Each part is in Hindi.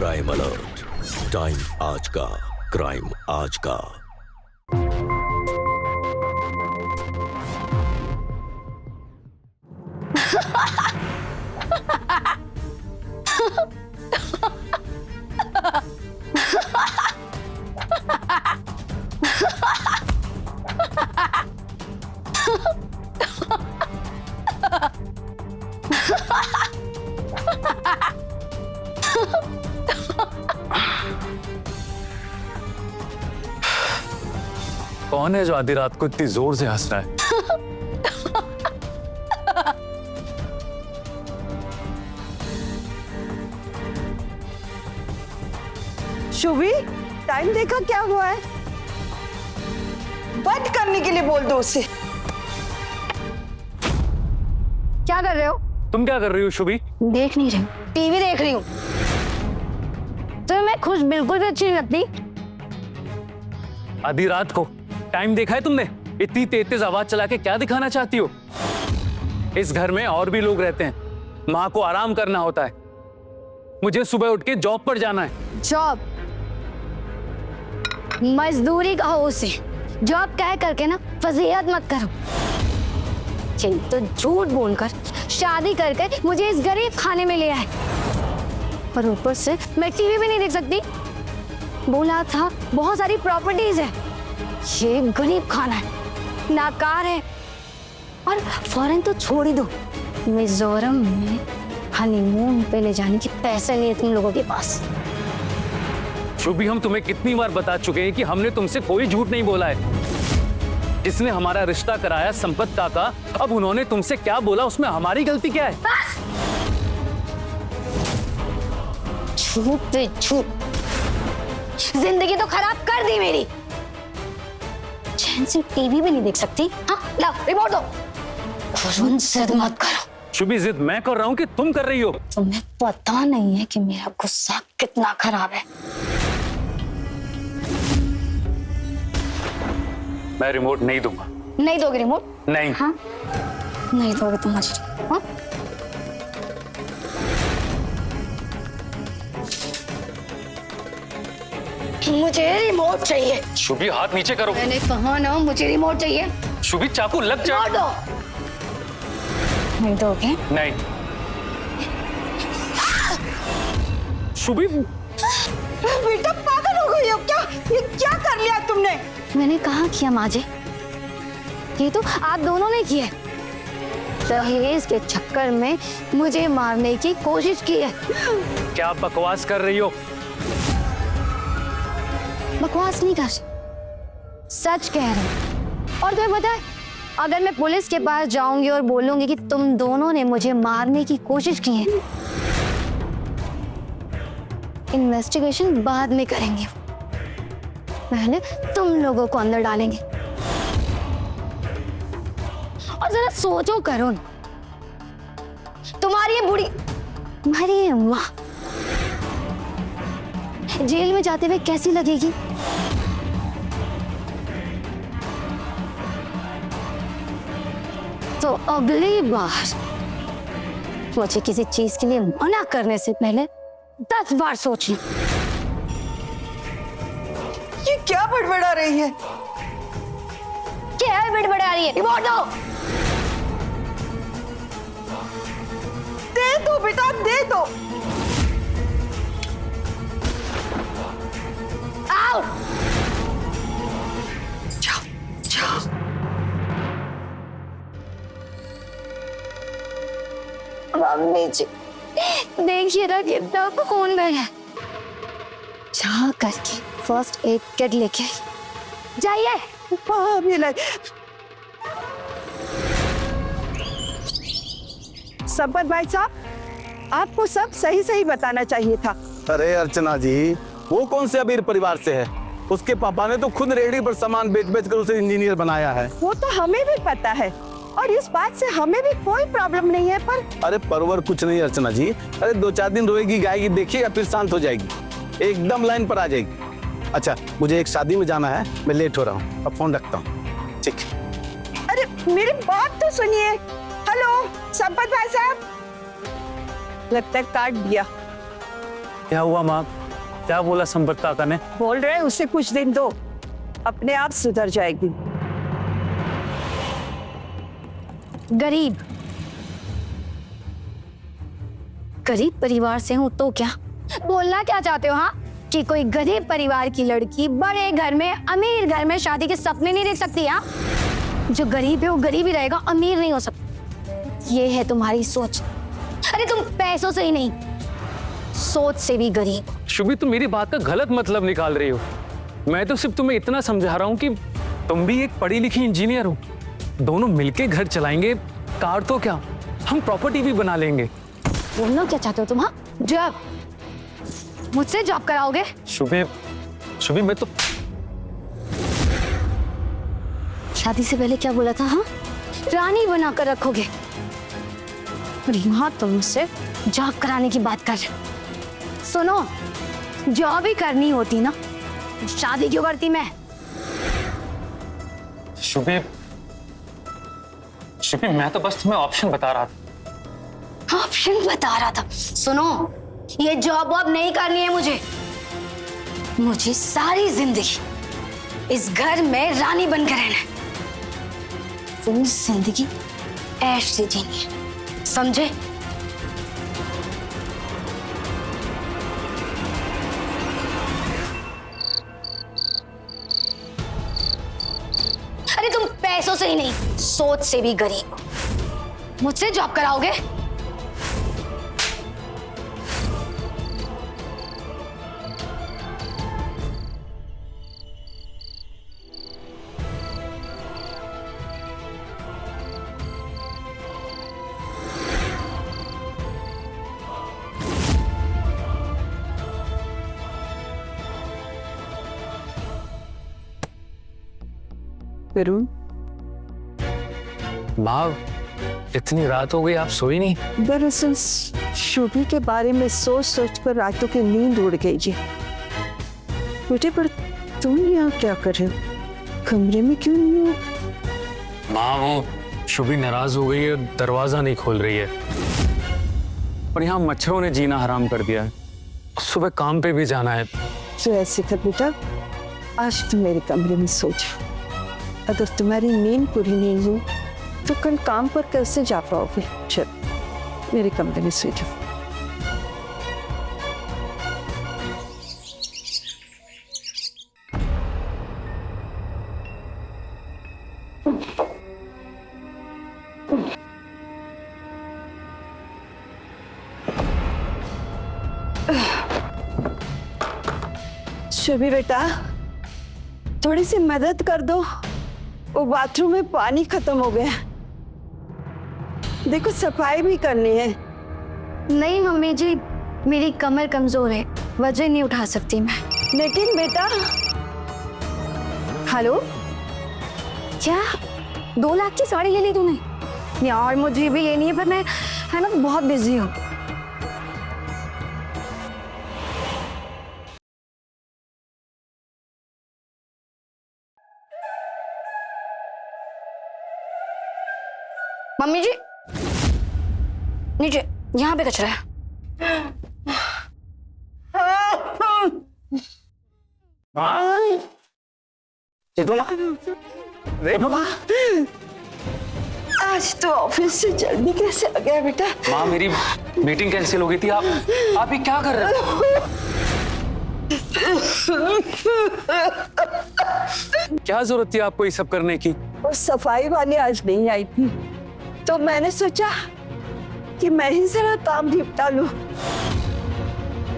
क्राइम अलर्ट, टाइम आज का, क्राइम आज का। कौन है जो आधी रात को इतनी जोर से हंस रहा है? शुभी, टाइम देखा क्या हुआ है? बंद करने के लिए बोल दो उसे। क्या कर रहे हो? तुम क्या कर रही हो शुभी? देख नहीं रही हूँ, टीवी देख रही हूँ। तो मैं खुश बिल्कुल भी अच्छी नहीं लगती। आधी रात को टाइम देखा है तुमने? इतनी तेज आवाज चला के क्या दिखाना चाहती हो? इस घर में और भी लोग रहते हैं, माँ को आराम करना होता है, मुझे सुबह उठ के जॉब पर जाना है। जॉब मजदूरी कहो उसे, जॉब कह करके ना फजीहत मत करो। चल तो झूठ बोलकर शादी करके मुझे इस गरीब खाने में ले आए, और ऊपर से मैं टीवी भी नहीं देख सकती। बोला था बहुत सारी प्रॉपर्टीज है, ये गरीब खाना है, नाकार है। और फॉरेन तो छोड़ ही दो, मिजोरम में हनीमून पे ले जाने के पैसे नहीं है तुम लोगों के पास। शुभी, हम तुम्हें कितनी बार बता चुके हैं कि हमने तुमसे कोई झूठ नहीं बोला है। जिसने हमारा रिश्ता कराया संपत काका, अब उन्होंने तुमसे क्या बोला उसमें हमारी गलती क्या है? झूठ पे झूठ, जिंदगी तो खराब कर दी मेरी। चैन से टीवी भी नहीं देख सकती। हाँ, लाओ रिमोट दो। जिद मत करो। शुभी, जिद मैं कर रहा हूँ कि तुम कर रही हो? तुम्हें पता नहीं है कि मेरा गुस्सा कितना खराब है। मैं रिमोट नहीं दूंगा। नहीं दोगे रिमोट? नहीं। हाँ, नहीं दोगे तुम मुझे। हाँ? मुझे रिमोट चाहिए। शुभी, हाथ नीचे करो। मैंने कहा ना, मुझे रिमोट चाहिए। शुभी, चाकू लग जा। दो। नहीं दोगे? नहीं। शुभी, बेटा पागल हो गई हो क्या? ये क्या कर लिया तुमने? मैंने कहा किया माजे, ये तो आप दोनों ने किया। दहेज के चक्कर में मुझे मारने की कोशिश की है। क्या बकवास कर रही हो? बकवास नहीं कर, सच कह रही हूँ। और तुम्हें पता है, अगर मैं पुलिस के पास जाऊंगी और बोलूंगी कि तुम दोनों ने मुझे मारने की कोशिश की है, इन्वेस्टिगेशन बाद में करेंगे, पहले तुम लोगों को अंदर डालेंगे। और जरा सोचो करो, तुम्हारी ये बूढ़ी, तुम्हारी ये माँ जेल में जाते हुए कैसी लगेगी? तो अगली बार मुझे किसी चीज के लिए मना करने से पहले 10 बार सोचना। ये क्या बड़बड़ा रही है? क्या है बड़बड़ा रही है? रिमोट दो। दे दो बेटा, दे दो। आओ। जाओ, जाओ। मम्मी जी, देखिए ना कितना खून बह है। जा करके फर्स्ट एड किट लेके आई। जाइए। हाँ, अभी लाए। संपत भाई साहब, आपको सब सही सही बताना चाहिए था। अरे अर्चना जी, वो कौन से अमीर परिवार से है? उसके पापा ने तो खुद रेहड़ी पर सामान बेच बेच कर उसे इंजीनियर बनाया है। वो तो हमें भी पता है, और इस बात से हमें भी कोई प्रॉब्लम नहीं है। पर अरे परवर कुछ नहीं अर्चना जी, अरे 2-4 दिन रोएगी गाएगी, देखिएगा फिर शांत हो जाएगी, एकदम लाइन पर आ जाएगी। अच्छा, मुझे एक शादी में जाना है, मैं लेट हो रहा हूँ, अब फोन रखता हूँ। ठीक। अरे मेरी बात तो सुनिए। हेलो संपत भाई साहब, लगता है काट दिया। क्या हुआ माँ? क्या बोला संपत काका ने? बोल रहे हैं उसे कुछ दिन दो, अपने आप सुधर जाएगी। गरीब गरीब परिवार से हूं तो क्या? बोलना क्या चाहते हो? हाँ, कि कोई गरीब परिवार की लड़की बड़े घर में अमीर घर में शादी के सपने नहीं देख सकती? हाँ, जो गरीब है वो गरीब ही रहेगा, अमीर नहीं हो सकता। ये है तुम्हारी सोच। अरे तुम पैसों से ही नहीं, सोच से भी गरीब हो। शुभी, तुम मेरी बात का गलत मतलब निकाल रही हो। मैं तो सिर्फ तुम्हें इतना समझा रहा हूँ कि तुम भी एक पढ़ी लिखी इंजीनियर हो। दोनों मिलके घर चलाएंगे, कार तो क्या, हम प्रॉपर्टी भी बना लेंगे। बोलना क्या चाहते हो तुम? हाँ, जॉब मुझसे जॉब कराओगे? शुभी मैं तो शादी से पहले क्या बोला था? हाँ, रानी बनाकर रखोगे, और यहाँ तुमसे जॉब कराने की बात कर रहे हो। सुनो, जॉब ही करनी होती ना, शादी क्यों करती मैं? शुभी, मैं तो बस तुम्हें ऑप्शन बता रहा था। ऑप्शन बता रहा था? सुनो, ये जॉब वॉब नहीं करनी है मुझे। मुझे सारी जिंदगी इस घर में रानी बनकर रहना है। पूरी जिंदगी ऐश से जीनी है, समझे? अरे तुम पैसों से ही नहीं, सोच से भी गरीब हो। मुझसे जॉब कराओगे? वरुण, माँ, इतनी रात हो गई, आप सोई नहीं? दरअसल शुभी के बारे में सोच सोच कर रातों की नींद उड़ गई जी। बेटे, पर तुम यहाँ क्या कर रहे हो? कमरे में क्यों नहीं हो? माँ, वो शुभी नाराज हो गई है, दरवाजा नहीं खोल रही है, और यहाँ मच्छरों ने जीना हराम कर दिया है। सुबह काम पे भी जाना है। तो ऐसे कर बेटा, आज तुम मेरे कमरे में सो जाओ। अगर तुम्हारी नींद पूरी नहीं हुई तो कल काम पर कैसे जा पाओगे? चल मेरे कमरे में सो जाओ। शुभी बेटा, थोड़ी सी मदद कर दो, वो बाथरूम में पानी खत्म हो गया। देखो, सफाई भी करनी है। नहीं मम्मी जी, मेरी कमर कमजोर है, वजन नहीं उठा सकती मैं। लेकिन बेटा। हेलो, क्या 2 लाख की साड़ी ले ली तूने? यार मुझे भी लेनी है, पर मैं है ना बहुत बिजी हूँ। मम्मी जी, नीचे यहाँ पे कचरा है। आज तो ऑफिस से जल्दी कैसे आ गया बेटा? माँ, मेरी मीटिंग कैंसिल हो गई थी। आप ये क्या कर रहे हो? क्या जरूरत थी आपको ये सब करने की? और सफाई वाली आज नहीं आई थी, तो मैंने सोचा कि मैं ही जरा काम निपटा लूं।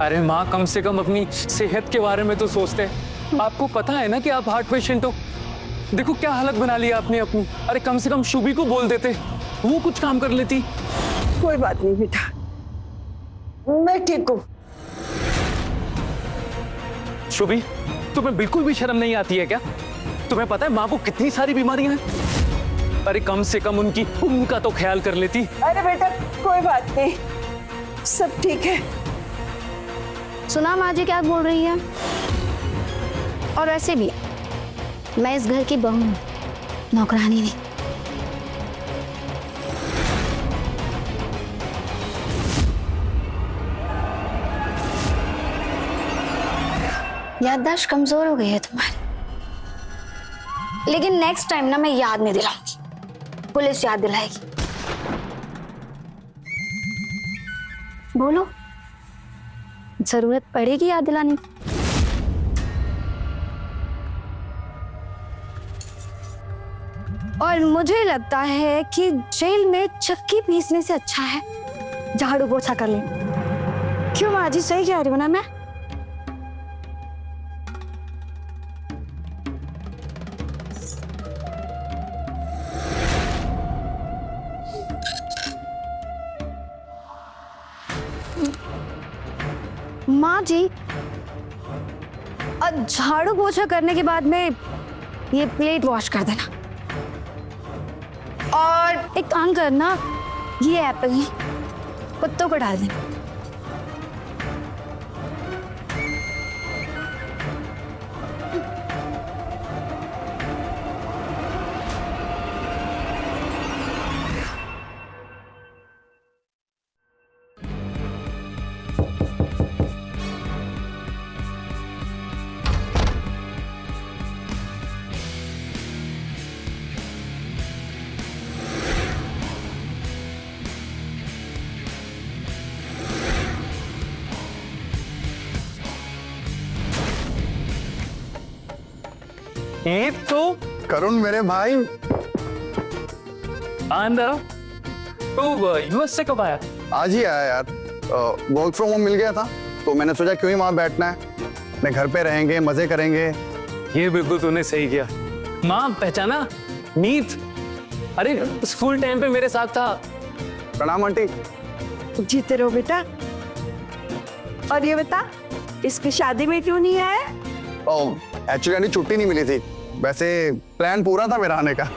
अरे माँ, कम से कम अपनी सेहत के बारे में तो सोचते हैं। आपको पता है ना कि आप हार्ट पेशेंट हो। देखो क्या हालत बना ली आपने अपनी। अरे कम से कम शुभी को बोल देते, वो कुछ काम कर लेती। कोई बात नहीं बेटा, मैं ठीक हूँ। शुभी, तुम्हें बिल्कुल भी शर्म नहीं आती है क्या? तुम्हें पता है माँ को कितनी सारी बीमारियां हैं? अरे कम से कम उनका तो ख्याल कर लेती। अरे बेटा, कोई बात नहीं, सब ठीक है। सुना माँ जी क्या बोल रही है? और वैसे भी मैं इस घर की बहू हूँ, नौकरानी नहीं। याददाश्त कमजोर हो गई है तुम्हारी। लेकिन नेक्स्ट टाइम ना मैं याद नहीं दिलाऊंगी, पुलिस याद दिलाएगी। बोलो, जरूरत पड़ेगी याद दिलाने की। और मुझे लगता है कि जेल में चक्की पीसने से अच्छा है झाड़ू पोछा कर ले। क्यों माँ जी, सही कह रही हूँ ना मैं? माँ जी, झाड़ू पोछा करने के बाद में ये प्लेट वॉश कर देना। और एक काम करना, ये एप्पल ही कुत्तों को डाल देना। ये तो करुण मेरे भाई, अंदर तो यूएस से कब आया? आज ही आया यार। वर्क फ्रॉम होम मिल गया था तो मैंने सोचा क्यों ही वहां बैठना है, अपने घर पे रहेंगे, मजे करेंगे। ये बिल्कुल तूने सही किया। माँ पहचाना? मीत, अरे स्कूल टाइम पे मेरे साथ था। प्रणाम आंटी। जीते रहो बेटा। और ये बता, इसकी शादी में क्यों नहीं आया? एक्चुअली आंटी छुट्टी नहीं मिली थी, वैसे प्लान पूरा था मेरा आने का।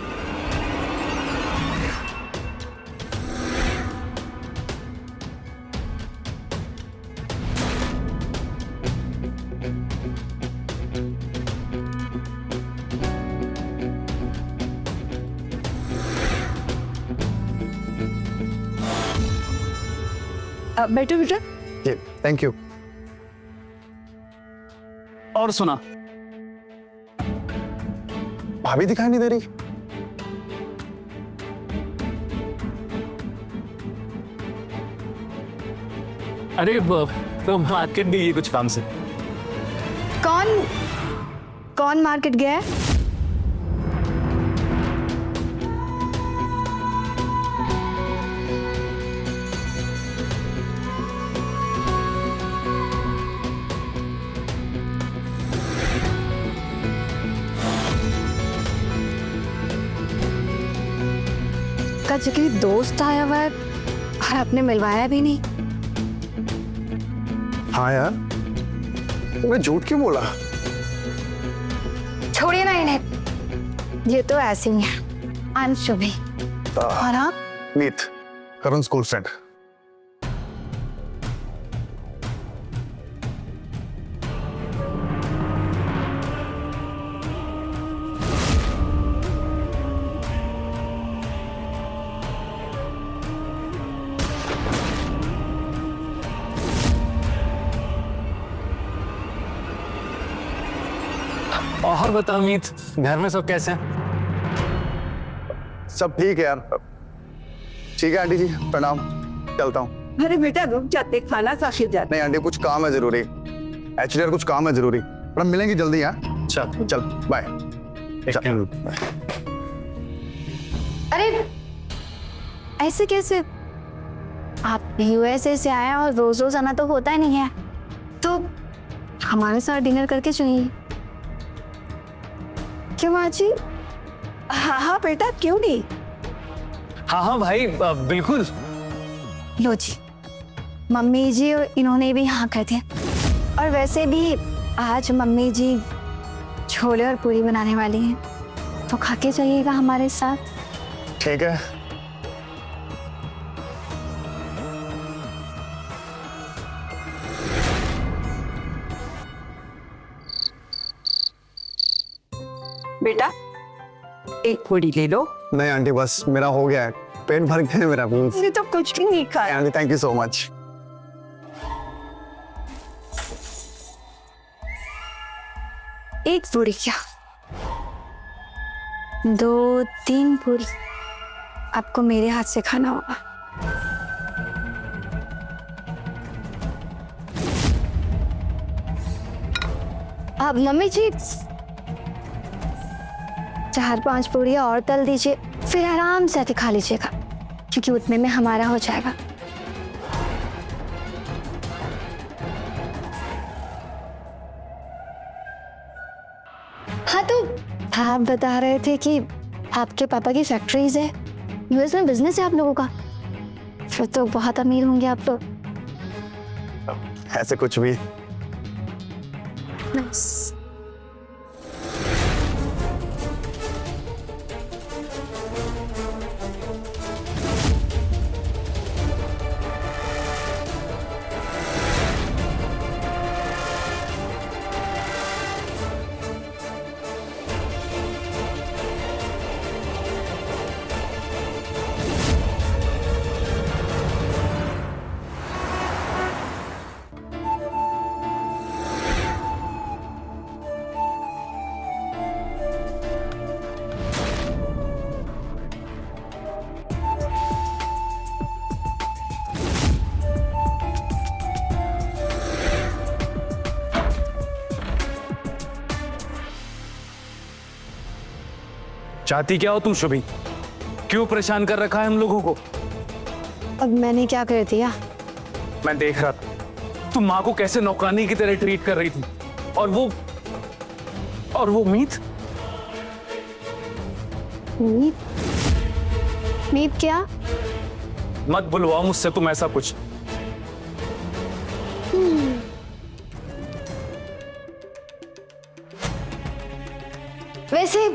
बैठो बेटा। जी थैंक यू। और सुना, भाभी दिखाई नहीं दे रही। अरे तो मार्केट गई है कुछ काम से। कौन मार्केट गया है? का जिक्र दोस्त आया हुआ है और आपने मिलवाया भी नहीं। हाँ यार, मैं झूठ क्यों बोला? छोड़िए ना इन्हें, ये तो ऐसे ही है। I am Shubhi. और आप? मीत, करुण स्कूल फ्रेंड। और बता मीत, घर में सब कैसे हैं? सब ठीक है यार। ठीक है आंटी जी, प्रणाम, चलता हूँ। अरे बेटा रुक जाते, खाना साखिर जाते। नहीं आंटी, कुछ काम है जरूरी। एक्चुअली यार कुछ काम है जरूरी, पर हम मिलेंगे जल्दी। हाँ चल चल, बाय। अरे ऐसे कैसे? आप यूएसए से आए और रोज रोज आना तो होता ही नहीं है, तो हमारे साथ डिनर करके चलिए। क्यों माँ जी? हाँ हाँ बेटा, क्यों नहीं। हाँ भाई, बिल्कुल। लो जी, मम्मी जी और इन्होंने भी हाँ कह दिया। और वैसे भी आज मम्मी जी छोले और पूरी बनाने वाली हैं, तो खा के जाइएगा हमारे साथ। ठीक है। बेटा एक पूरी ले लो। नहीं आंटी, बस मेरा हो गया है, पेट भर गया है मेरा। मैंने तो कुछ भी नहीं खाया। Aunty thank you so much. एक पूरी क्या 2-3 पूरी आपको मेरे हाथ से खाना होगा। अब मम्मी जी 4-5 पूरियां और तल दीजिए, फिर आराम से आके खा लीजिएगा, क्योंकि उतने में हमारा हो जाएगा। हाँ, तो आप बता रहे थे कि आपके पापा की फैक्ट्रीज है, यूएस में बिजनेस है आप लोगों का, फिर तो बहुत अमीर होंगे आप लोग। ऐसे कुछ भी। नाइस। चाहती क्या हो तुम शुभी? क्यों परेशान कर रखा है हम लोगों को? अब मैंने क्या कर दिया? मैं देख रहा था तुम माँ को कैसे नौकरानी की तरह ट्रीट कर रही थी, और वो मीत। मीत क्या? मत बुलवाओ मुझसे तुम ऐसा कुछ। वैसे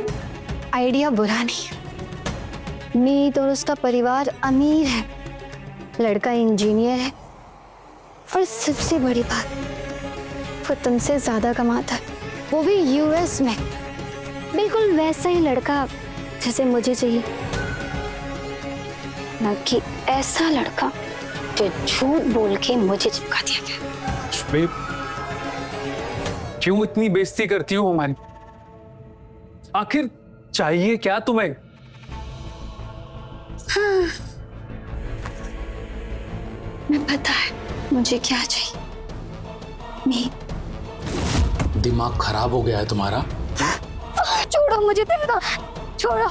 आइडिया बुरा नहीं। मीत और उसका परिवार अमीर है, लड़का इंजीनियर है, और सबसे बड़ी बात वो तुमसे ज्यादा कमाता है, वो भी यूएस में। बिल्कुल वैसा ही लड़का जैसे मुझे चाहिए, न कि ऐसा लड़का जो झूठ बोल के मुझे चिपका दिया गया। शुभी, क्यों इतनी बेइज्जती करती हो हमारी? आखिर चाहिए क्या तुम्हें? हाँ, मैं पता है मुझे क्या चाहिए। मीत। दिमाग खराब हो गया है तुम्हारा? छोड़ो मुझे, दे दो, छोड़ो।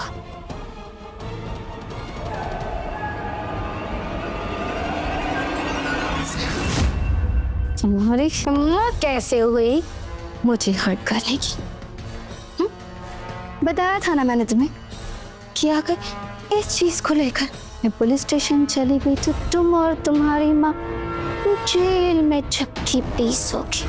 तुम्हारी हिम्मत कैसे हुई मुझे हर्ट करने की? बताया था ना मैंने तुम्हें कि अगर इस चीज को लेकर मैं पुलिस स्टेशन चली गई तो तुम और तुम्हारी माँ जेल में चपटी पीसोगी।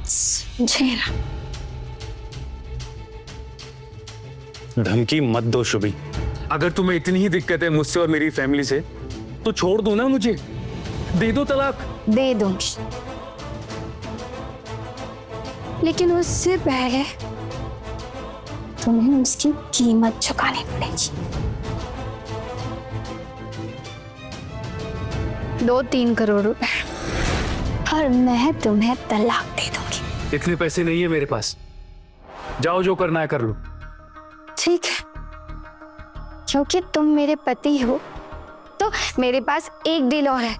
समझे ना? धमकी मत दो शुभी। अगर तुम्हें इतनी ही दिक्कत है मुझसे और मेरी फैमिली से तो छोड़ दो ना मुझे, दे दो तलाक। दे दूंगी, लेकिन उससे पहले तुम्हें उसकी कीमत चुकानी पड़ेगी। 2-3 करोड़ रुपए, और मैं तुम्हें तलाक दे दूंगी। इतने पैसे नहीं है मेरे पास, जाओ जो करना है कर लो। ठीक है, क्योंकि तुम मेरे पति हो तो मेरे पास एक डील और है,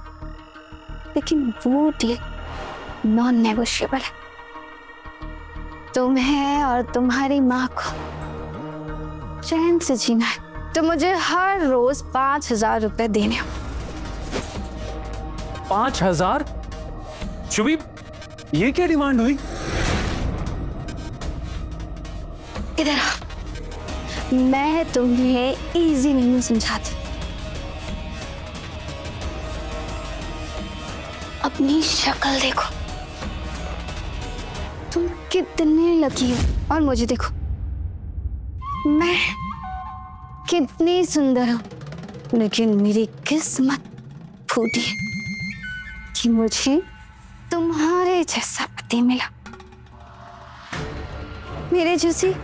लेकिन वो डील नॉन नेगोशिएबल है। तुम्हें और तुम्हारी माँ को चैन से जीना है तो मुझे हर रोज 5,000 रुपए देने हो। 5,000? शुभी, ये क्या डिमांड हुई? इधर आओ, मैं तुम्हें इजी नहीं समझाती। अपनी शक्ल देखो, तुम कितने लकी हो, और मुझे देखो, मैं कितनी सुंदर हूं, लेकिन मेरी किस्मत फूटी है कि मुझे तुम्हारे जैसा पति मिला। मेरे जैसी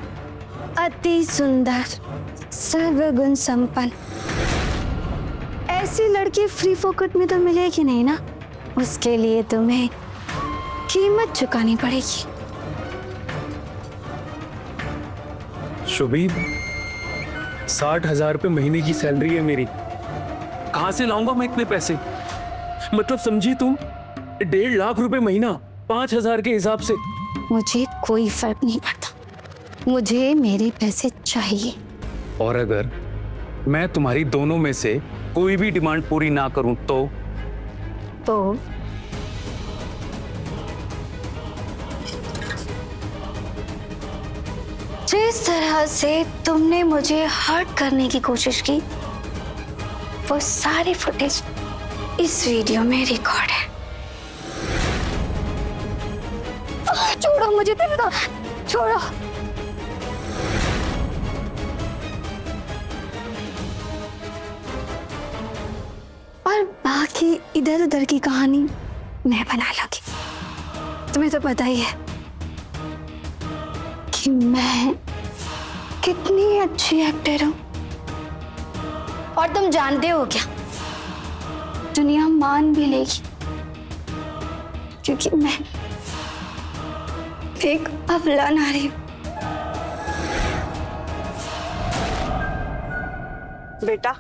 अति सुंदर, सर्वगुण संपन्न, ऐसी लड़की फ्री फोकट में तो मिलेगी नहीं ना, उसके लिए तुम्हें कीमत चुकानी पड़ेगी। शुभी, 60,000 रुपये महीने की सैलरी है मेरी, कहां से लाऊंगा मैं इतने पैसे? मतलब समझी तुम, 1.5 लाख रुपए महीना 5,000 के हिसाब से। मुझे कोई फर्क नहीं पड़ता, मुझे मेरे पैसे चाहिए। और अगर मैं तुम्हारी दोनों में से कोई भी डिमांड पूरी ना करूं तो? जिस तरह से तुमने मुझे हर्ट करने की कोशिश की, वो सारी फुटेज इस वीडियो में रिकॉर्ड है। छोड़ो मुझे, तुम छोड़ो। और बाकी इधर उधर की कहानी मैं बना लूंगी। तुम्हें तो पता ही है कि मैं कितनी अच्छी एक्टर हूं। और तुम जानते हो क्या, दुनिया मान भी लेगी, क्योंकि मैं एक अबला नारी हूं। बेटा,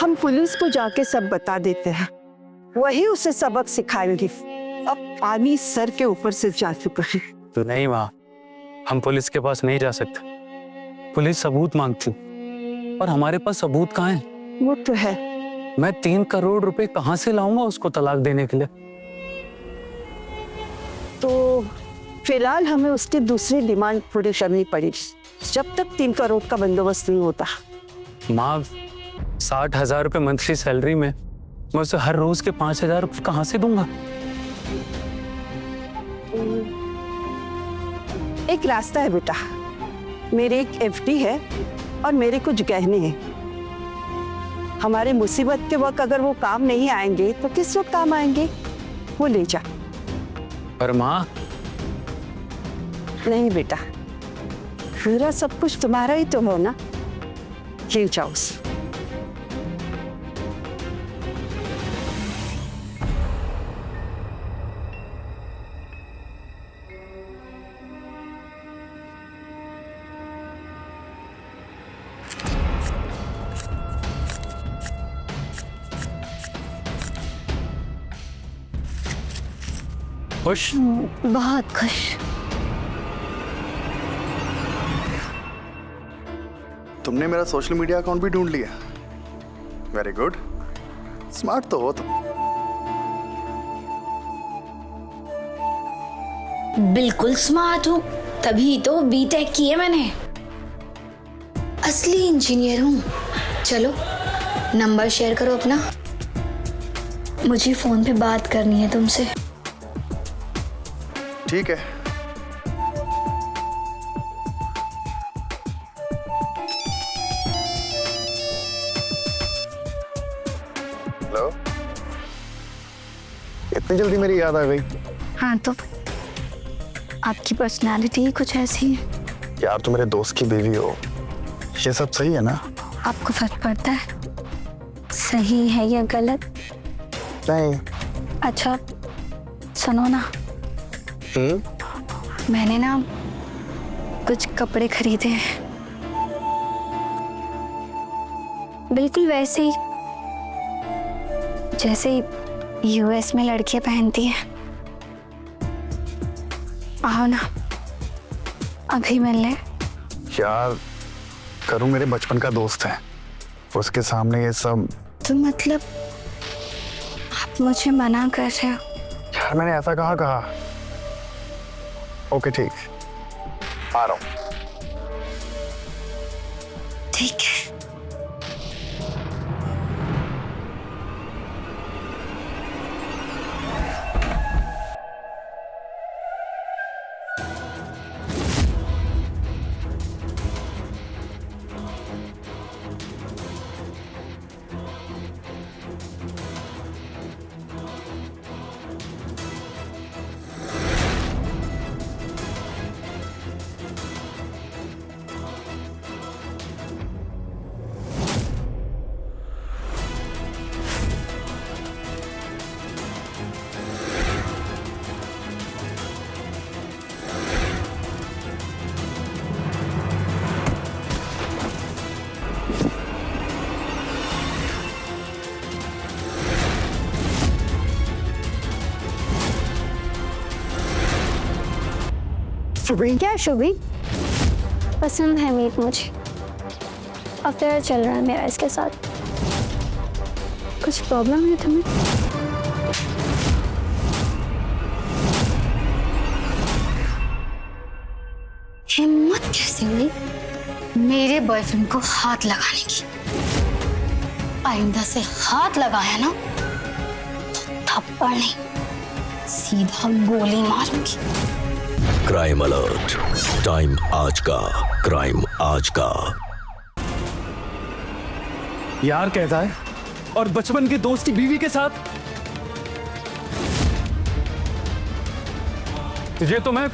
हम पुलिस को जाके सब बता देते हैं, वही उसे सबक सिखाएंगी। अब पानी सर के ऊपर से जा चुका है। तो नहीं माँ, हम पुलिस के पास नहीं जा सकते, पुलिस सबूत मांगती और हमारे पास सबूत कहाँ है? वो तो है। मैं 3 करोड़ रुपए कहाँ से लाऊंगा उसको तलाक देने के लिए? तो फिलहाल हमें उसकी दूसरी डिमांड पूरी करनी पड़ेगी, जब तक 3 करोड़ का बंदोबस्त नहीं होता। माँ, 60,000 रुपये मंथली सैलरी में मैं उसे हर रोज के 5,000 रुपये कहाँ से दूंगा? एक रास्ता है बेटा, मेरे एक एफडी है और मेरे कुछ गहने हैं। हमारे मुसीबत के वक्त अगर वो काम नहीं आएंगे तो किस वक्त काम आएंगे? वो ले जा। पर माँ, नहीं बेटा, पूरा सब कुछ तुम्हारा ही तो हो ना, ले जाओ। खुश? बहुत खुश। तुमने मेरा सोशल मीडिया अकाउंट भी ढूंढ लिया। वेरी गुड, स्मार्ट तो हो तुम। बिल्कुल स्मार्ट हूँ, तभी तो बीटेक की है मैंने। असली इंजीनियर हूँ। चलो नंबर शेयर करो अपना, मुझे फोन पे बात करनी है तुमसे। ठीक है, हेलो। इतनी जल्दी मेरी याद आ गई? हाँ, तो आपकी पर्सनालिटी ही कुछ ऐसी है। यार, तू मेरे दोस्त की बीवी हो, ये सब सही है ना? आपको फर्क पड़ता है सही है या गलत? नहीं। अच्छा सुनो ना, मैंने ना कुछ कपड़े खरीदे हैं, बिल्कुल वैसे ही जैसे यूएस में लड़कियां पहनती हैं। आओ ना अभी मिलने। यार, करूँ मेरे बचपन का दोस्त है, उसके सामने ये सब? तो मतलब आप मुझे मना कर रहे हो? यार, मैंने ऐसा कहा। ओके ठीक, आ रहा हूँ। ठीक है। क्या शुभी? पसंद है मीत मुझे। अफेयर चल रहा है मेरा इसके साथ। कुछ प्रॉब्लम है तुम्हें? हिम्मत कैसे हुई मेरे बॉयफ्रेंड को हाथ लगाने की? आइंदा से हाथ लगाया ना तो थप्पड़ नहीं, सीधा गोली मारूंगी। क्राइम अलर्ट, टाइम आज का, क्राइम आज का। यार कहता है और बचपन के दोस्त की बीवी के साथ। तुझे तो मैं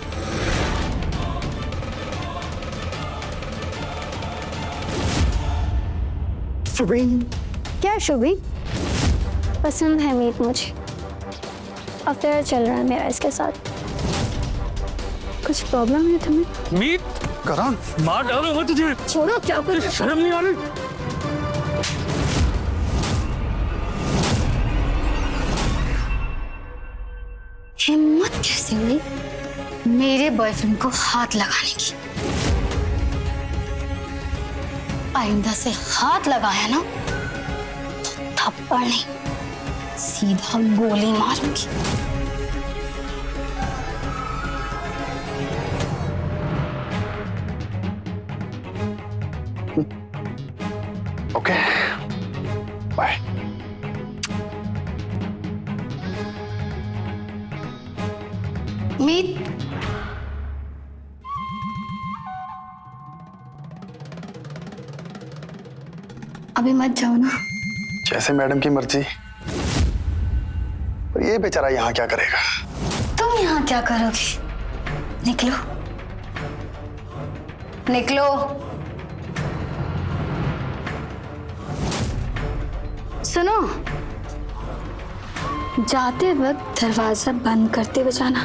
क्या शुभी? पसंद है मीत मुझे। अफेयर चल रहा है मेरा इसके साथ। कुछ प्रॉब्लम है तुम्हें? मीत करण, मार डालूंगा तुझे। छोड़ो, क्या कर? शर्म नहीं आ रही? हिम्मत कैसे हुई मेरे बॉयफ्रेंड को हाथ लगाने की? आइंदा से हाथ लगाया ना तो थप्पड़ नहीं, सीधा गोली मारूंगी। Okay, bye. मीत, अभी मत जाओ ना। जैसे मैडम की मर्जी। पर ये बेचारा यहाँ क्या करेगा? तुम यहाँ क्या करोगे? निकलो, निकलो। सुनो, जाते वक्त दरवाजा बंद करते हुए जाना।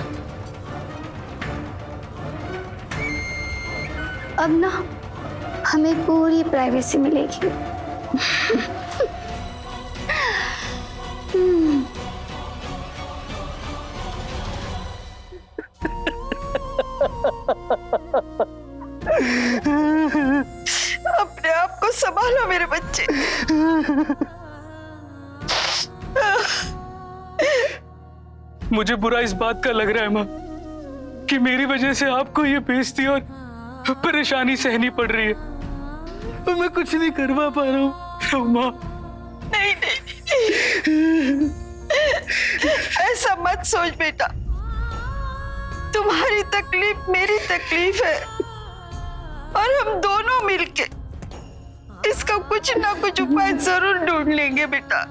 अब ना हमें पूरी प्राइवेसी मिलेगी। अपने आप को संभालो मेरे बच्चे। मुझे बुरा इस बात का लग रहा है माँ कि मेरी वजह से आपको ये बेइज्जती और परेशानी सहनी पड़ रही है। और मैं कुछ नहीं करवा पा रहा हूँ माँ। नहीं नहीं, नहीं। ऐसा मत सोच बेटा। तुम्हारी तकलीफ मेरी तकलीफ है और हम दोनों मिलके इसका कुछ ना कुछ उपाय जरूर ढूंढ लेंगे बेटा।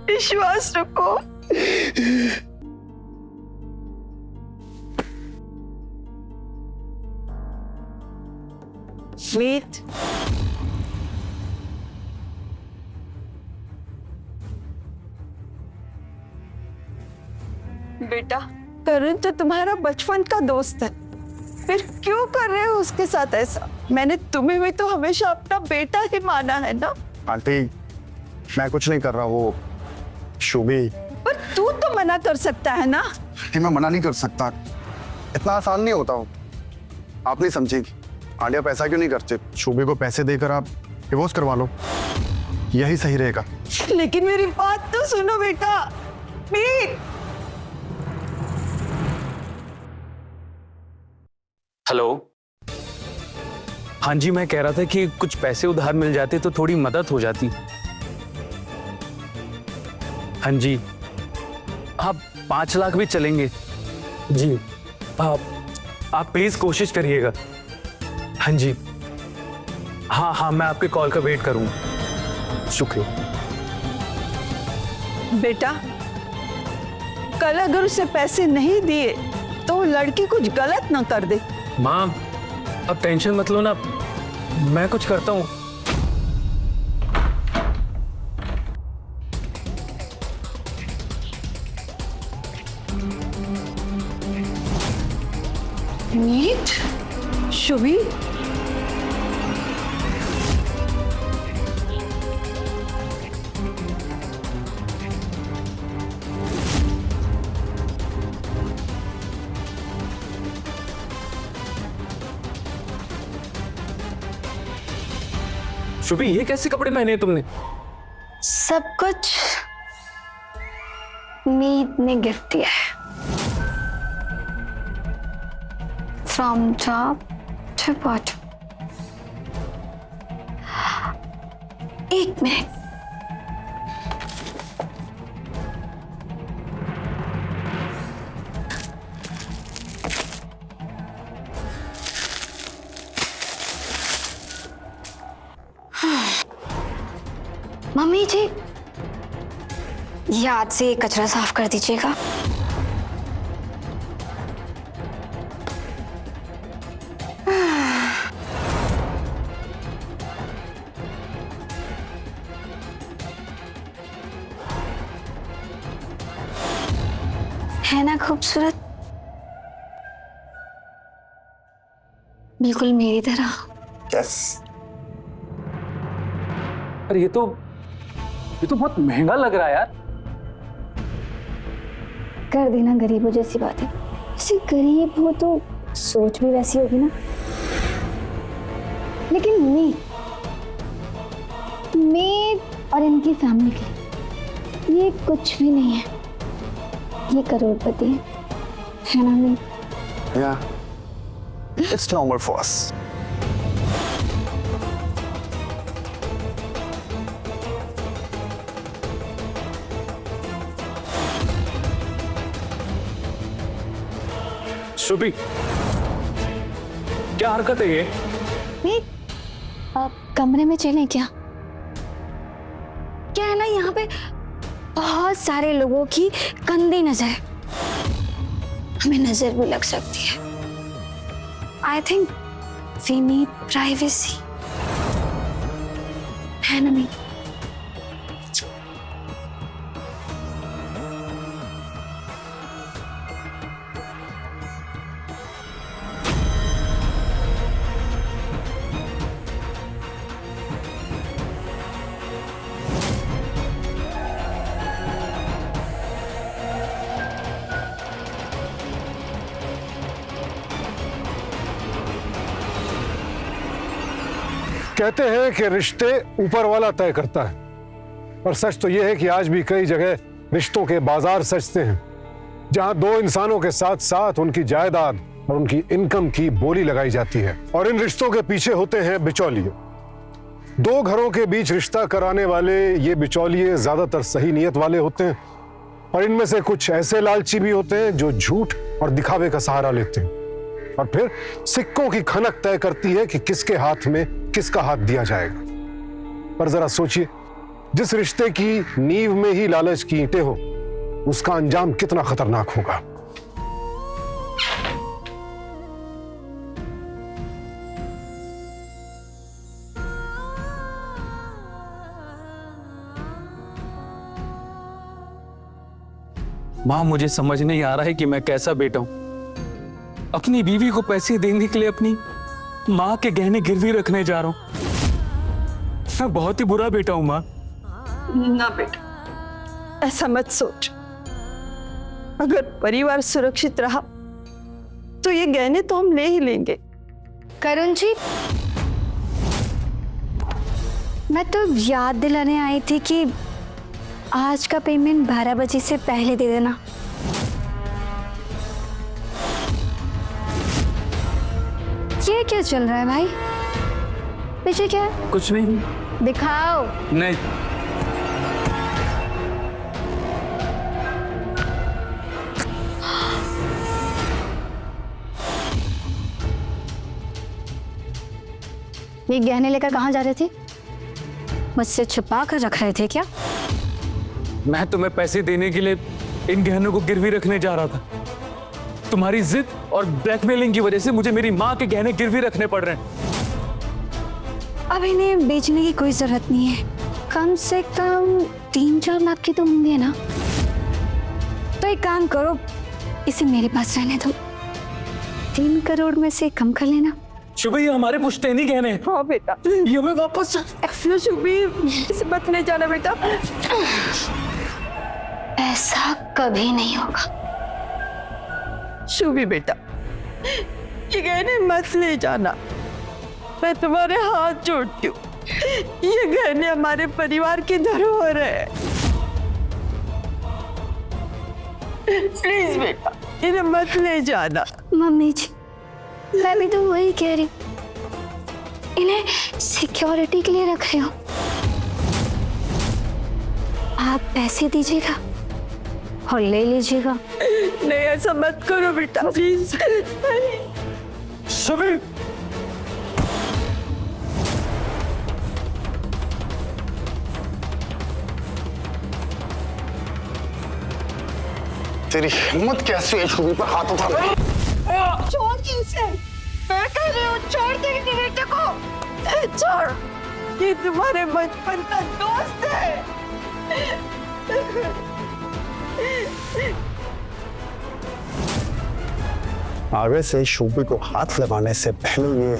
विश्वास रखो। मीत, बेटा करण तो तुम्हारा बचपन का दोस्त है, फिर क्यों कर रहे हो उसके साथ ऐसा? मैंने तुम्हें भी तो हमेशा अपना बेटा ही माना है ना। आंटी, मैं कुछ नहीं कर रहा, वो शुभी। पर तू तो मना कर सकता है ना। मैं मना नहीं कर सकता, इतना आसान नहीं होता हो। आप नहीं समझेगी। आंटिया पैसा क्यों नहीं करते? शुभी को पैसे देकर आप डिवोर्स करवा लो, यही सही रहेगा। लेकिन मेरी बात तो सुनो बेटा। मीत, हेलो। हाँ जी, मैं कह रहा था कि कुछ पैसे उधार मिल जाते तो थोड़ी मदद हो जाती। हाँ जी, आप 5 लाख भी चलेंगे जी। आप प्लीज कोशिश करिएगा। हाँ जी, हाँ हाँ, मैं आपके कॉल का वेट करूंगा। शुक्रिया बेटा, कल अगर उसे पैसे नहीं दिए तो वो लड़की कुछ गलत ना कर दे। माँ, अब टेंशन मत लो ना, मैं कुछ करता हूँ। मीत, शुभी, शुभी, ये कैसे कपड़े पहने हैं तुमने? सब कुछ मीत ने गिफ्ट दिया है। From top to bottom. एक मिनट, मम्मी जी याद से ये कचरा साफ कर दीजिएगा। है ना खूबसूरत, बिल्कुल मेरी तरह। यस। अरे ये तो बहुत महंगा लग रहा है यार। कर देना गरीबों जैसी बातें। वैसे गरीब हो तो सोच भी वैसी होगी ना। लेकिन मैं और इनकी फैमिली के लिए ये कुछ भी नहीं है। ये करोड़पति है ना मैं? Yeah. It's normal for us. Shubhi, क्या हरकत है ये? नहीं, कमरे में चलें क्या? क्या है ना, यहाँ पे बहुत सारे लोगों की गंदी नजर है, हमें नजर भी लग सकती है। I think we need privacy, है ना? मैं कहते हैं कि रिश्ते ऊपर वाला तय करता है, और सच तो यह है कि आज भी कई जगह रिश्तों के बाजार सजते हैं, जहां दो इंसानों के साथ साथ उनकी जायदाद और उनकी इनकम की बोली लगाई जाती है। और इन रिश्तों के पीछे होते हैं बिचौलिए। दो घरों के बीच रिश्ता कराने वाले ये बिचौलिए ज्यादातर सही नीयत वाले होते हैं, और इनमें से कुछ ऐसे लालची भी होते हैं जो झूठ और दिखावे का सहारा लेते हैं, और फिर सिक्कों की खनक तय करती है कि किसके हाथ में किसका हाथ दिया जाएगा। पर जरा सोचिए, जिस रिश्ते की नींव में ही लालच की ईंटें हो, उसका अंजाम कितना खतरनाक होगा। मां, मुझे समझ नहीं आ रहा है कि मैं कैसा बेटा हूं। अपनी बीवी को पैसे देने के लिए अपनी मां के गहने गिरवी रखने जा रहा हूं। मैं बहुत ही बुरा बेटा हूं मां। ना बेटा, ऐसा मत सोच। अगर परिवार सुरक्षित रहा तो ये गहने तो हम ले ही लेंगे। करुण जी, मैं तो याद दिलाने आई थी कि आज का पेमेंट 12 बजे से पहले दे देना। ये क्या चल रहा है भाई? पीछे क्या है? कुछ नहीं। दिखाओ। नहीं। ये गहने लेकर कहाँ जा रहे थे? मुझसे छुपा कर रख रहे थे क्या? मैं तुम्हें पैसे देने के लिए इन गहनों को गिरवी रखने जा रहा था। तुम्हारी जिद और ब्लैकमेलिंग की वजह से मुझे मेरी माँ के गहने गिरवी रखने पड़ रहे हैं। अब इन्हें बेचने की कोई जरूरत नहीं है। कम से कम 3-4 लाख के तो होंगे ना। तो एक काम करो, इसे मेरे पास रहने दो। 3 करोड़ में से कम कर लेना। शुभी, ये हमारे पुश्तैनी गहने हैं। हाँ बेटा, ये हमें वापस शुभी, इसे मत ले जाना बेटा। ऐसा कभी नहीं होगा। शुभी बेटा, ये गहने मत ले जाना, मैं तुम्हारे हाथ जोड़ती हूँ। ये गहने हमारे परिवार की धरोहर है। प्लीज बेटा, इन्हें मत ले जाना। मम्मी जी, मैं भी तो वही कह रही, इन्हें सिक्योरिटी के लिए रख रहे हो। आप पैसे दीजिएगा और ले लीजिएगा। नहीं, ऐसा मत करो बेटा, प्लीज। सभी तेरी हिम्मत कैसे है छुरी पर हाथ उठाने की? छोड़ इसे, मैं कह रही हूँ, छोड़ दे इन बेटे को, छोड़। ये तुम्हारे बचपन का दोस्त है। आगे से शोभी को हाथ लगाने से पहले ये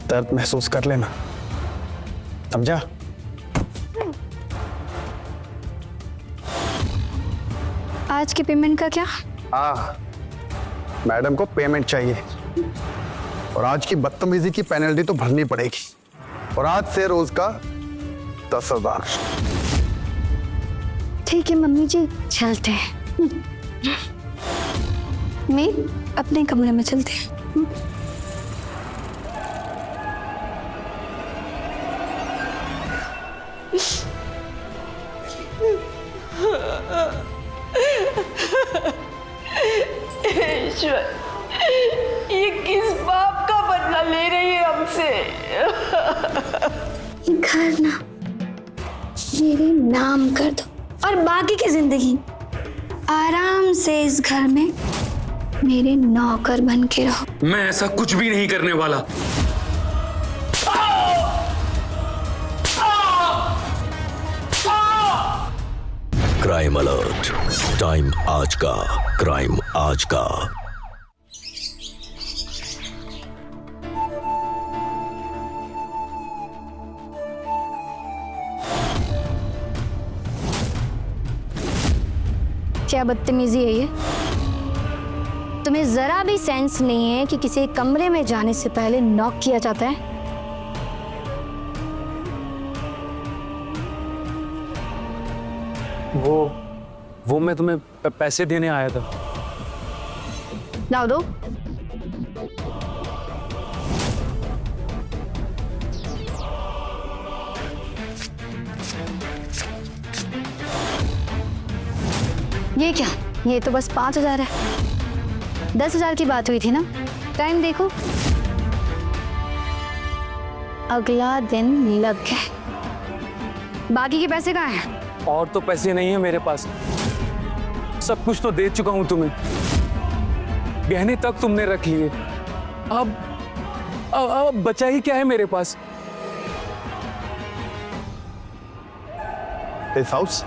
दर्द महसूस कर लेना, समझा? आज की पेमेंट का क्या? मैडम को पेमेंट चाहिए और आज की बदतमीजी की पेनल्टी तो भरनी पड़ेगी, और आज से रोज का 10,000। ठीक है मम्मी जी, चलते हैं। मैं अपने कमरे में चलते हैं। ईश्वर, ये किस बाप का बदला ले रही है हमसे? घर ना मेरे नाम कर दो और बाकी की जिंदगी आराम से इस घर में मेरे नौकर बन के रहो। मैं ऐसा कुछ भी नहीं करने वाला। क्राइम अलर्ट, टाइम आज का, क्राइम आज का। क्या बदतमीजी है ये? तुम्हें जरा भी सेंस नहीं है कि किसी कमरे में जाने से पहले नॉक किया जाता है? वो मैं तुम्हें पैसे देने आया था। लाओ दो। ये क्या? ये तो बस 5,000 है। 10,000 की बात हुई थी ना? टाइम देखो, अगला दिन लग गए। बाकी के पैसे कहाँ हैं? और तो पैसे नहीं है मेरे पास, सब कुछ तो दे चुका हूं तुम्हें, गहने तक तुमने रख लिए। अब बचा ही क्या है मेरे पास? इस हाउस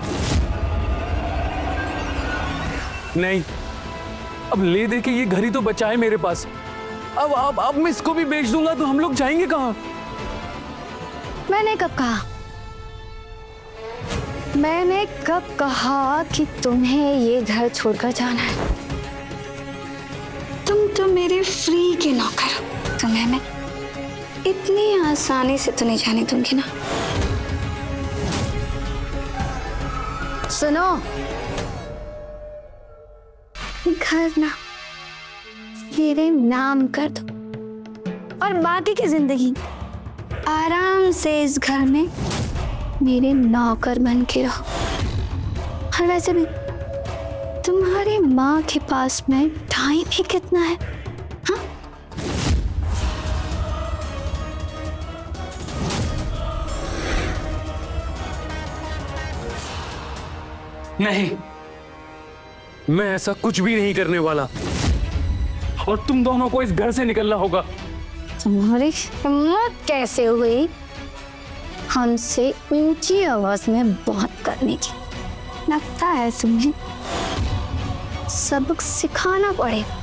नहीं, अब ले दे के ये घर ही तो बचा है मेरे पास। अब मैं इसको भी बेच दूंगा तो हम लोग जाएंगे कहाँ? मैंने कब कहा? मैंने कब कहा कि तुम्हें ये घर छोड़कर जाना है? तुम तो मेरे फ्री के नौकर हो, तुम्हें मैं इतनी आसानी से तो नहीं जाने दूंगी ना। सुनो, घर ना मेरे नाम कर दो और बाकी की जिंदगी आराम से इस घर में मेरे नौकर बन के रहो। और वैसे भी तुम्हारी माँ के पास में टाइम ही कितना है? हाँ? नहीं, मैं ऐसा कुछ भी नहीं करने वाला, और तुम दोनों को इस घर से निकलना होगा। तुम्हारी हिम्मत कैसे हुई हमसे ऊंची आवाज में बात करने की? लगता है तुम्हें सबक सिखाना पड़ेगा।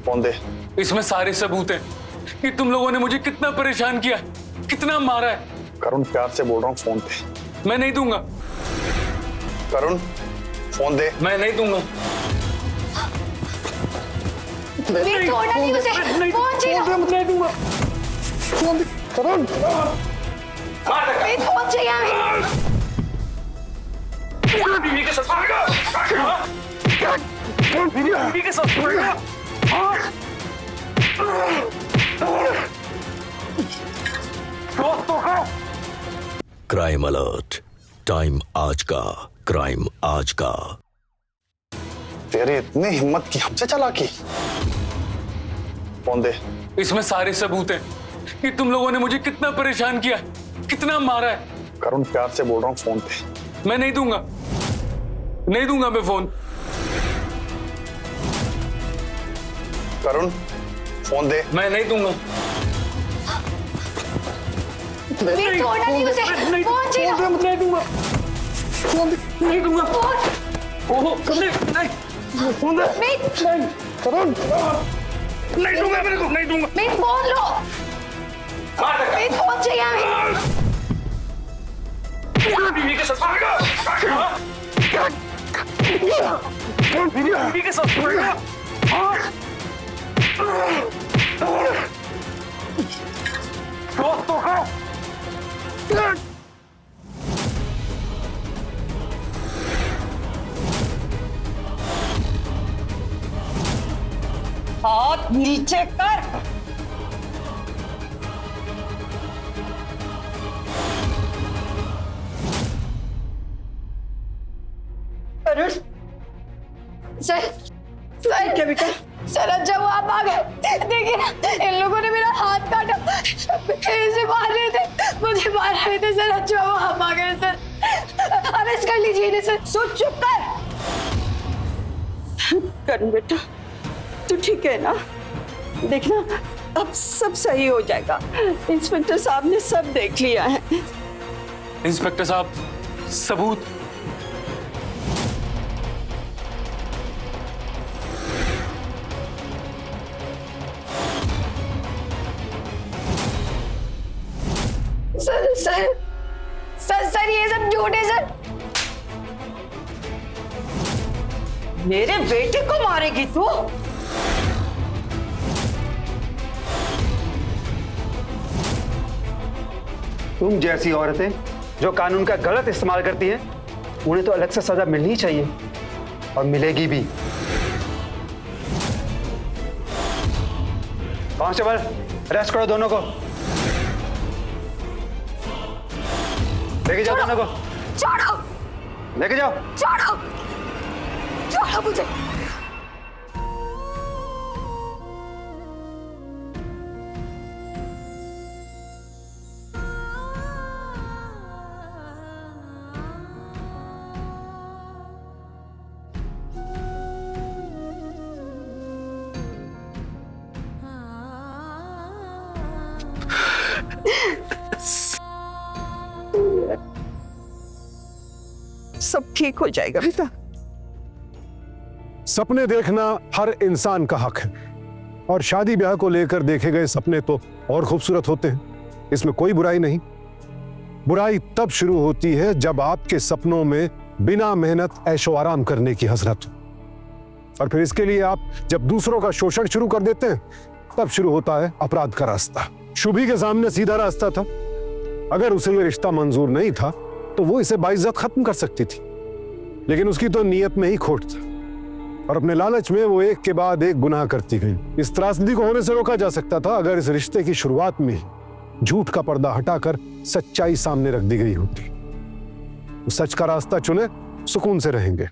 फोन दे। इसमें सारे सबूत हैं कि तुम लोगों ने मुझे कितना परेशान किया, कितना मारा है। करुण प्यार से बोल रहा हूँ, फोन दे। मैं नहीं दूंगा। करुण फोन दे। मैं नहीं दूंगा। वीर, छोड़ना नहीं उसे। फोन चाहिए। नहीं दूंगा। फोन दे करुण। वीर, फोन चाहिए हमें। बीवी के साथ बीवी के साथ क्राइम अलर्ट, टाइम आज का, क्राइम आज का। तेरी इतनी हिम्मत की हमसे चालाकी। फोन दे। इसमें सारे सबूत हैं कि तुम लोगों ने मुझे कितना परेशान किया, कितना मारा है। करुण प्यार से बोल रहा हूँ, फोन दे। मैं नहीं दूंगा। नहीं दूंगा मैं फोन। करुण फोन दे। मैं नहीं दूंगा। वीर, छोड़ना नहीं उसे। फोन चाहिए। नहीं दूंगा। फोन दे। नहीं दूंगा। फोन। ओहो, नहीं। फोन दे। वीर, करुण नहीं दूंगा मेरे को, नहीं दूंगा। वीर, फोन लो। वीर, फोन चाहिए हमें। बीवी के साथ बीवी के साथ दोस्तों का हाथ नीचे कर। करुण, सर, सर क्या बेटा? सर, अच्छा वो आप आ गए। देखिए ना, इन लोगों ने मेरा हाथ काटा, ऐसे मार रहे थे, मुझे मार रहे थे सर। अच्छा वो आप आ गए सर। अरेस्ट कर लीजिए इन्हें सर। सुन, चुप कर। करुण बेटा, तू ठीक है ना? देखना, अब सब सही हो जाएगा। इंस्पेक्टर साहब ने सब देख लिया है। इंस्पेक्टर साहब, सबूत? सर सर सर सर ये सब झूठ है सर। मेरे बेटे को मारेगी तू? तुम जैसी औरतें जो कानून का गलत इस्तेमाल करती हैं, उन्हें तो अलग से सजा मिलनी चाहिए और मिलेगी भी। कांस्टेबल, अरेस्ट करो दोनों को। लेके जाओ दोनों को। छोड़ो, लेके जाओ। छोड़ो, छोड़ो मुझे। सब ठीक हो जाएगा बेटा। सपने देखना हर इंसान का हक है, और शादी ब्याह को लेकर देखे गए सपने तो और खूबसूरत होते हैं। इसमें कोई बुराई नहीं। बुराई तब शुरू होती है जब आपके सपनों में बिना मेहनत ऐशो आराम करने की हसरत हो, और फिर इसके लिए आप जब दूसरों का शोषण शुरू कर देते हैं, तब शुरू होता है अपराध का रास्ता। शुभी के सामने सीधा रास्ता था। अगर उसे ये रिश्ता मंजूर नहीं था तो वो इसे बाइज्जत खत्म कर सकती थी, लेकिन उसकी तो नीयत में ही खोट था, और अपने लालच में वो एक के बाद एक गुनाह करती गई। इस त्रासदी को होने से रोका जा सकता था अगर इस रिश्ते की शुरुआत में झूठ का पर्दा हटाकर सच्चाई सामने रख दी गई होती। सच का रास्ता चुने, सुकून से रहेंगे।